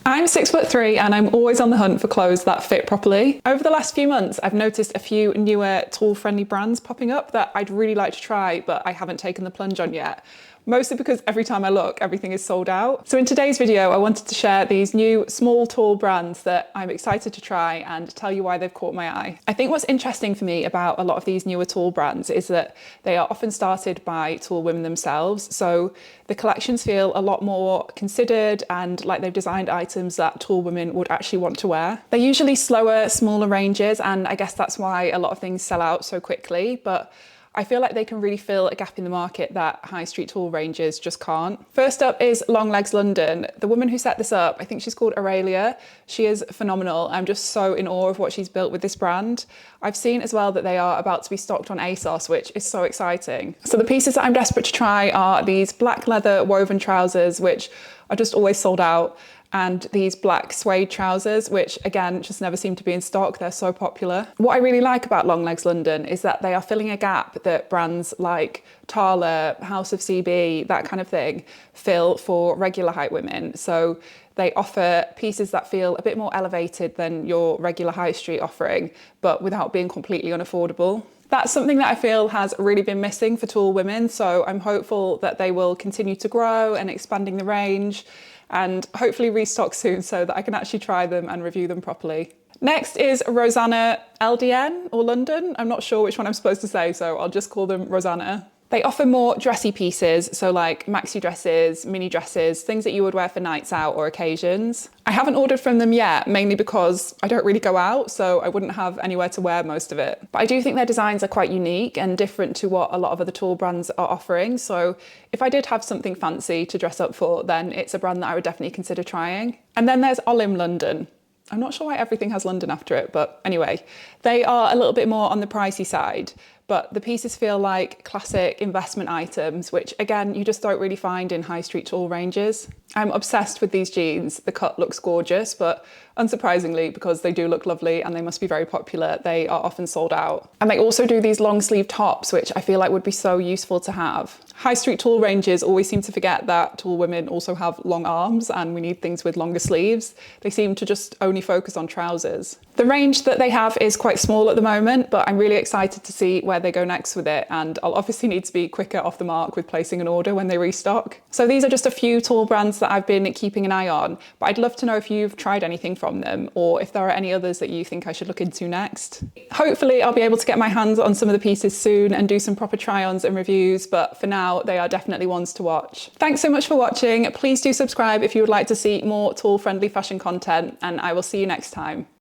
I'm 6'3" and I'm always on the hunt for clothes that fit properly. Over the last few months, I've noticed a few newer tall-friendly brands popping up that I'd really like to try, but I haven't taken the plunge on yet. Mostly because every time I look, everything is sold out. So in today's video, I wanted to share these new small, tall brands that I'm excited to try and tell you why they've caught my eye. I think what's interesting for me about a lot of these newer tall brands is that they are often started by tall women themselves. So the collections feel a lot more considered and like they've designed items that tall women would actually want to wear. They're usually slower, smaller ranges, and I guess that's why a lot of things sell out so quickly. But I feel like they can really fill a gap in the market that high street tall ranges just can't. First up is Longlegs London. The woman who set this up, I think she's called Aurelia. She is phenomenal. I'm just so in awe of what she's built with this brand. I've seen as well that they are about to be stocked on ASOS, which is so exciting. So the pieces that I'm desperate to try are these black leather woven trousers, which are just always sold out, and these black suede trousers, which again, just never seem to be in stock. They're so popular. What I really like about Longlegs London is that they are filling a gap that brands like Tala, House of CB, that kind of thing, fill for regular height women. So they offer pieces that feel a bit more elevated than your regular high street offering, but without being completely unaffordable. That's something that I feel has really been missing for tall women. So I'm hopeful that they will continue to grow and expanding the range, and hopefully restock soon so that I can actually try them and review them properly. Next is Rosanna LDN or London. I'm not sure which one I'm supposed to say, so I'll just call them Rosanna. They offer more dressy pieces, so like maxi dresses, mini dresses, things that you would wear for nights out or occasions. I haven't ordered from them yet, mainly because I don't really go out, so I wouldn't have anywhere to wear most of it. But I do think their designs are quite unique and different to what a lot of other tall brands are offering. So if I did have something fancy to dress up for, then it's a brand that I would definitely consider trying. And then there's Olim London. I'm not sure why everything has London after it, but anyway, they are a little bit more on the pricey side, but the pieces feel like classic investment items, which again, you just don't really find in high street tall ranges. I'm obsessed with these jeans. The cut looks gorgeous, but unsurprisingly, because they do look lovely and they must be very popular, they are often sold out. And they also do these long sleeve tops, which I feel like would be so useful to have. High street tall ranges always seem to forget that tall women also have long arms and we need things with longer sleeves. They seem to just only focus on trousers. The range that they have is quite small at the moment, but I'm really excited to see where they go next with it. And I'll obviously need to be quicker off the mark with placing an order when they restock. So these are just a few tall brands that I've been keeping an eye on, but I'd love to know if you've tried anything from them or if there are any others that you think I should look into next. Hopefully I'll be able to get my hands on some of the pieces soon and do some proper try-ons and reviews, but for now they are definitely ones to watch. Thanks so much for watching. Please do subscribe if you would like to see more tall friendly fashion content, and I will see you next time.